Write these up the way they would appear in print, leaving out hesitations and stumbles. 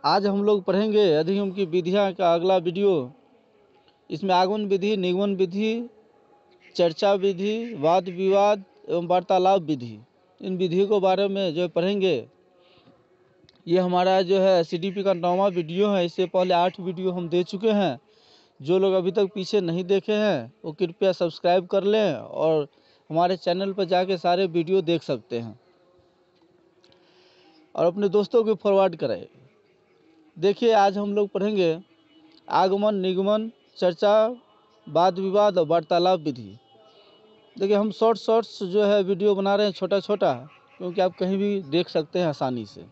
आज हम लोग पढ़ेंगे अधिगम की विधियाँ का अगला वीडियो। इसमें आगमन विधि, निगमन विधि, चर्चा विधि, वाद विवाद एवं वार्तालाप विधि, इन विधियों के बारे में जो पढ़ेंगे। ये हमारा जो है CDP का 9वां वीडियो है। इससे पहले 8 वीडियो हम दे चुके हैं। जो लोग अभी तक पीछे नहीं देखे हैं वो कृपया सब्सक्राइब कर लें और हमारे चैनल पर जाके सारे वीडियो देख सकते हैं और अपने दोस्तों को फॉरवर्ड करें। देखिए, आज हम लोग पढ़ेंगे आगमन, निगमन, चर्चा, वाद विवाद और वार्तालाप विधि। देखिए, हम शॉर्ट्स जो है वीडियो बना रहे हैं, छोटा छोटा, क्योंकि आप कहीं भी देख सकते हैं आसानी से।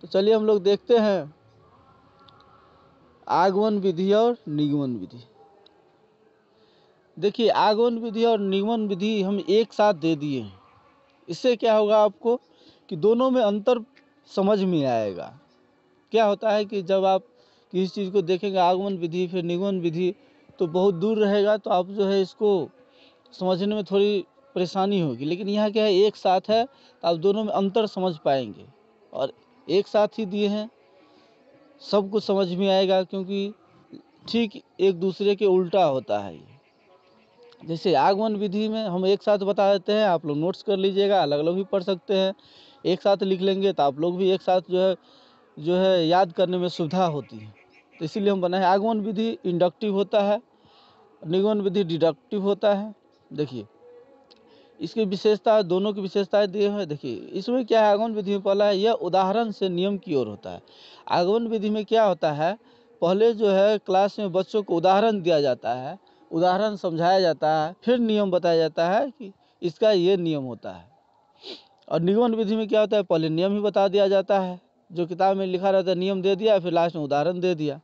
तो चलिए हम लोग देखते हैं आगमन विधि और निगमन विधि। देखिए, आगमन विधि और निगमन विधि हम एक साथ दे दिए हैं। इससे क्या होगा आपको कि दोनों में अंतर समझ में आएगा। क्या होता है कि जब आप किसी चीज़ को देखेंगे आगमन विधि फिर निगमन विधि, तो बहुत दूर रहेगा, तो आप जो है इसको समझने में थोड़ी परेशानी होगी। लेकिन यहाँ क्या है, एक साथ है तो आप दोनों में अंतर समझ पाएंगे और एक साथ ही दिए हैं, सब कुछ समझ में आएगा, क्योंकि ठीक एक दूसरे के उल्टा होता है ये। जैसे आगमन विधि में हम एक साथ बता देते हैं, आप लोग नोट्स कर लीजिएगा, अलग अलग भी पढ़ सकते हैं। एक साथ लिख लेंगे तो आप लोग भी एक साथ जो है याद करने में सुविधा होती है। तो इसीलिए हम बनाए। आगमन विधि इंडक्टिव होता है, निगमन विधि डिडक्टिव होता है। देखिए, इसकी विशेषता, दोनों की विशेषताएं दिए हुए। देखिए, इसमें क्या है, आगमन विधि में पहला है यह उदाहरण से नियम की ओर होता है। आगमन विधि में क्या होता है, पहले जो है क्लास में बच्चों को उदाहरण दिया जाता है, उदाहरण समझाया जाता है, फिर नियम बताया जाता है कि इसका ये नियम होता है। और निगमन विधि में क्या होता है, पहले नियम ही बता दिया जाता है, जो किताब में लिखा रहता है नियम दे दिया, फिर लास्ट में उदाहरण दे दिया,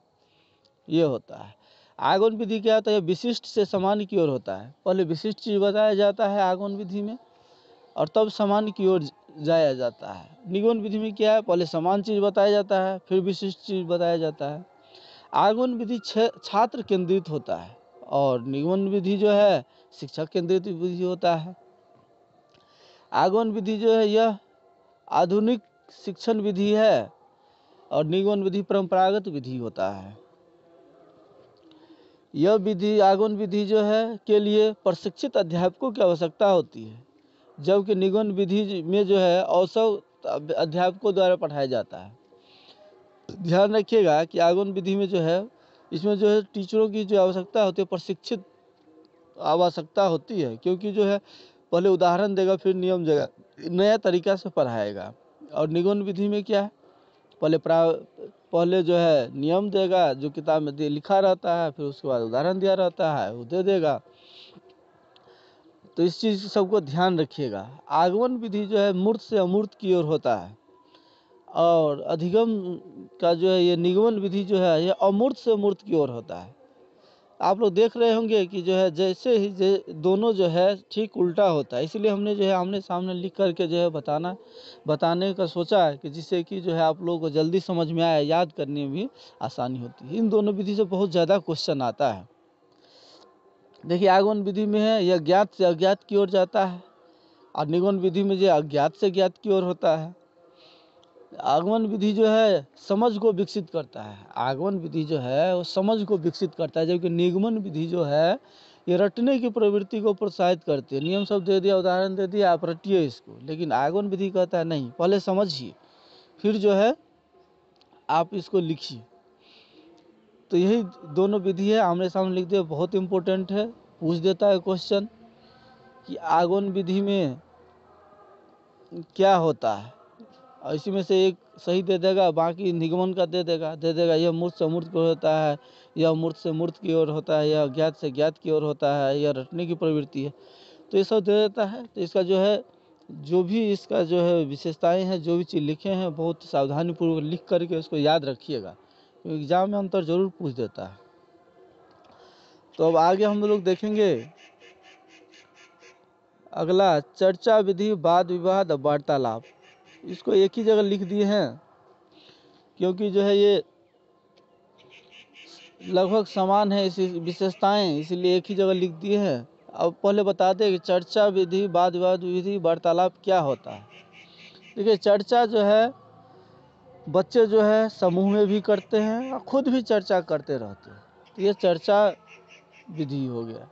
ये होता है। आगमन विधि क्या होता है, विशिष्ट से सामान्य की ओर होता है। पहले विशिष्ट चीज़ बताया जाता है आगमन विधि में और तब सामान्य की ओर जाया जाता है। निगमन विधि में क्या है, पहले समान चीज़ बताया जाता है, फिर विशिष्ट चीज़ बताया जाता है। आगमन विधि छात्र केंद्रित होता है और निगमन विधि जो है शिक्षक केंद्रित विधि होता है। आगमन विधि जो है यह आधुनिक शिक्षण विधि है और निगमन विधि परंपरागत विधि होता है। यह विधि, आगमन विधि जो है के लिए प्रशिक्षित अध्यापकों की आवश्यकता होती है, जबकि निगमन विधि में जो है अवसर अध्यापकों द्वारा पढ़ाया जाता है। ध्यान रखिएगा कि आगमन विधि में जो है, इसमें जो है टीचरों की जो आवश्यकता होती है, प्रशिक्षित आवश्यकता होती है, क्योंकि जो है पहले उदाहरण देगा, फिर नियम देगा, नया तरीका से पढ़ाएगा। और निगमन विधि में क्या है, पहले जो है नियम देगा, जो किताब में लिखा रहता है, फिर उसके बाद उदाहरण दिया रहता है, वो दे देगा। तो इस चीज़ सबको ध्यान रखिएगा। आगमन विधि जो है मूर्त से अमूर्त की ओर होता है और अधिगम का जो है ये निगमन विधि जो है ये अमूर्त से मूर्त की ओर होता है। आप लोग देख रहे होंगे कि जो है जैसे ही दोनों जो है ठीक उल्टा होता है। इसलिए हमने जो है आमने सामने लिख करके जो है बताने का सोचा है, कि जिससे कि जो है आप लोगों को जल्दी समझ में आए, याद करने में भी आसानी होती है। इन दोनों विधि से बहुत ज़्यादा क्वेश्चन आता है। देखिए, आगमन विधि में है यह ज्ञात से अज्ञात की ओर जाता है और निगमन विधि में जो अज्ञात से ज्ञात की ओर होता है। आगमन विधि जो है समझ को विकसित करता है, आगमन विधि जो है वो समझ को विकसित करता है, जबकि निगमन विधि जो है ये रटने की प्रवृत्ति को प्रोत्साहित करती है। नियम सब दे दिया, उदाहरण दे दिया, आप रटिए इसको। लेकिन आगमन विधि कहता है नहीं, पहले समझिए, फिर जो है आप इसको लिखिए। तो यही दोनों विधि है, आमने सामने लिख दिया, बहुत इंपॉर्टेंट है। पूछ देता है क्वेश्चन कि आगमन विधि में क्या होता है, और इसी में से एक सही दे देगा, बाकी निगमन का दे देगा यह मूर्त से अमूर्त की ओर होता है, यह मूर्त से मूर्त की ओर होता है, यह ज्ञात से ज्ञात की ओर होता है, यह रटने की प्रवृत्ति है। तो ये सब दे देता है। तो इसका जो है, जो भी इसका जो है विशेषताएं हैं, जो भी चीज़ लिखे हैं, बहुत सावधानीपूर्वक लिख करके उसको याद रखिएगा, क्योंकि एग्जाम में अंतर जरूर पूछ देता है। तो अब आगे हम लोग देखेंगे अगला, चर्चा विधि, वाद विवाद और वार्तालाप। इसको एक ही जगह लिख दिए हैं, क्योंकि जो है ये लगभग समान है इसी विशेषताएं, इसलिए एक ही जगह लिख दिए हैं। अब पहले बता दें कि चर्चा विधि, वाद विवाद विधि, वार्तालाप क्या होता है। देखिए, चर्चा जो है बच्चे जो है समूह में भी करते हैं और खुद भी चर्चा करते रहते हैं। तो ये चर्चा विधि हो गया।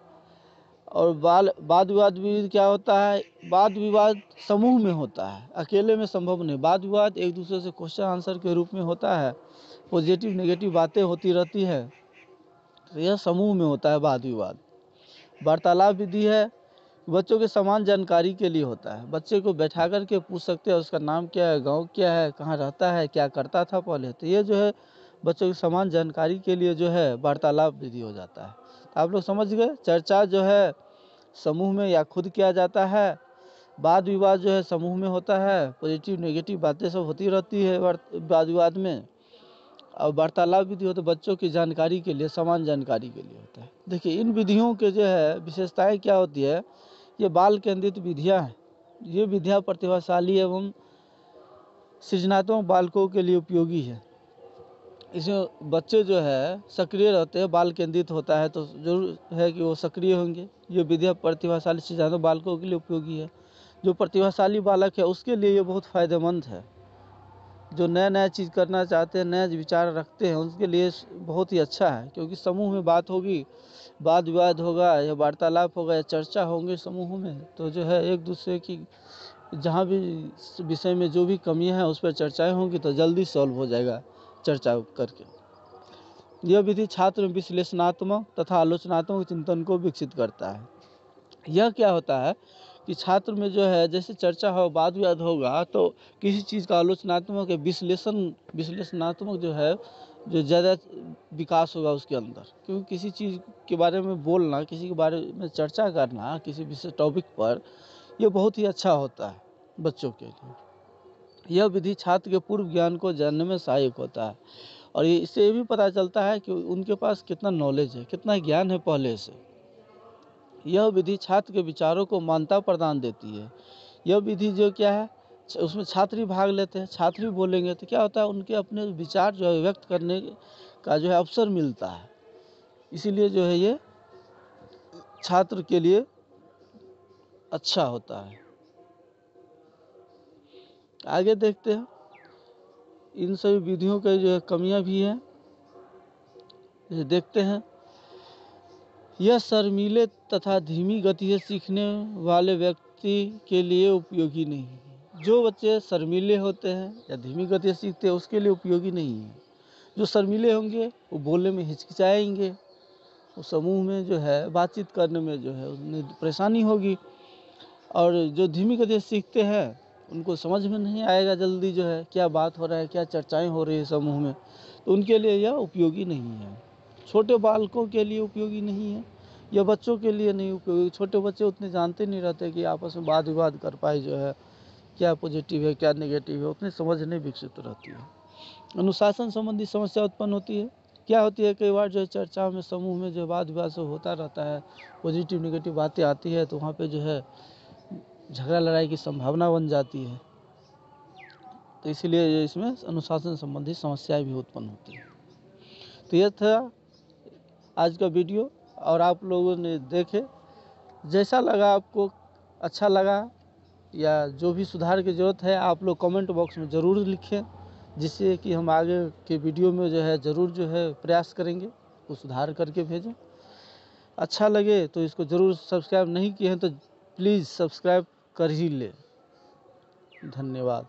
और वाद विवाद भी क्या होता है, वाद विवाद समूह में होता है, अकेले में संभव नहीं। वाद विवाद एक दूसरे से क्वेश्चन आंसर के रूप में होता है, पॉजिटिव नेगेटिव बातें होती रहती है, तो यह समूह में होता है वाद विवाद। वार्तालाप विधि है, बच्चों के समान जानकारी के लिए होता है। बच्चे को बैठा कर के पूछ सकते हैं उसका नाम क्या है, गांव क्या है, कहाँ रहता है, क्या करता था पहले। तो ये जो है बच्चों की समान जानकारी के लिए जो है वार्तालाप विधि हो जाता है। तो आप लोग समझ गए, चर्चा जो है समूह में या खुद किया जाता है, वाद विवाद जो है समूह में होता है, पॉजिटिव नेगेटिव बातें सब होती रहती है वाद विवाद में। और वार्तालाप विधि हो तो बच्चों की जानकारी के लिए, समान जानकारी के लिए होता है। देखिए इन विधियों के जो है विशेषताएं क्या होती है, ये बाल केंद्रित विधियां हैं। ये विधियां प्रतिभाशाली एवं सृजनात्मक बालकों के लिए उपयोगी है। इसमें बच्चे जो है सक्रिय रहते हैं, बाल केंद्रित होता है तो जरूर है कि वो सक्रिय होंगे। ये विधियां प्रतिभाशाली सृजनात्मक बालकों के लिए उपयोगी है। जो प्रतिभाशाली बालक है उसके लिए ये बहुत फायदेमंद है। जो नया नया चीज़ करना चाहते हैं, नया विचार रखते हैं, उनके लिए बहुत ही अच्छा है। क्योंकि समूह में बात होगी, वाद विवाद होगा या वार्तालाप होगा या चर्चा होंगे समूह में, तो जो है एक दूसरे की जहाँ भी विषय में जो भी कमियां हैं उस पर चर्चाएं होंगी तो जल्दी सॉल्व हो जाएगा चर्चा करके। यह विधि छात्र में विश्लेषणात्मक तथा आलोचनात्मक चिंतन को विकसित करता है। यह क्या होता है कि छात्र में जो है जैसे चर्चा हो, वाद विवाद होगा, तो किसी चीज़ का आलोचनात्मक या विश्लेषणात्मक जो है जो ज़्यादा विकास होगा उसके अंदर। क्योंकि किसी चीज़ के बारे में बोलना, किसी के बारे में चर्चा करना, किसी विशेष टॉपिक पर, यह बहुत ही अच्छा होता है बच्चों के लिए। यह विधि छात्र के पूर्व ज्ञान को जानने में सहायक होता है। और इससे ये भी पता चलता है कि उनके पास कितना नॉलेज है, कितना ज्ञान है पहले से। यह विधि छात्र के विचारों को मान्यता प्रदान देती है। यह विधि जो क्या है, उसमें छात्र ही भाग लेते हैं, छात्र ही बोलेंगे तो क्या होता है, उनके अपने विचार जो है व्यक्त करने का जो है अवसर मिलता है। इसीलिए जो है ये छात्र के लिए अच्छा होता है। आगे देखते हैं, इन सभी विधियों के जो है कमियां भी हैं, ये देखते हैं। यह शर्मीले तथा धीमी गति से सीखने वाले व्यक्ति के लिए उपयोगी नहीं है। जो बच्चे शर्मीले होते हैं या धीमी गति से सीखते हैं उसके लिए उपयोगी नहीं है। जो शर्मीले होंगे वो बोलने में हिचकिचाएंगे, वो समूह में जो है बातचीत करने में जो है उन्हें परेशानी होगी। और जो धीमी गति से सीखते हैं उनको समझ में नहीं आएगा जल्दी जो है क्या बात हो रहा है, क्या चर्चाएं हो रही है समूह में, तो उनके लिए यह उपयोगी नहीं है। छोटे बालकों के लिए उपयोगी नहीं है, यह बच्चों के लिए नहीं उपयोगी। छोटे बच्चे उतने जानते नहीं रहते कि आपस में वाद विवाद कर पाए, जो है क्या पॉजिटिव है क्या नेगेटिव है, उतनी समझ नहीं विकसित रहती है। अनुशासन संबंधी समस्या उत्पन्न होती है। क्या होती है, कई बार जो चर्चा में समूह में जो वाद विवाद सब होता रहता है, पॉजिटिव नेगेटिव बातें आती है, तो वहाँ पे जो है झगड़ा लड़ाई की संभावना बन जाती है। तो इसीलिए इसमें अनुशासन संबंधी समस्याएं भी उत्पन्न होती है। तो यह था आज का वीडियो, और आप लोगों ने देखे, जैसा लगा आपको, अच्छा लगा या जो भी सुधार की ज़रूरत है आप लोग कमेंट बॉक्स में ज़रूर लिखें, जिससे कि हम आगे के वीडियो में जो है ज़रूर जो है प्रयास करेंगे वो सुधार करके भेजें। अच्छा लगे तो इसको ज़रूर, सब्सक्राइब नहीं किए हैं तो प्लीज़ सब्सक्राइब कर ही लें। धन्यवाद।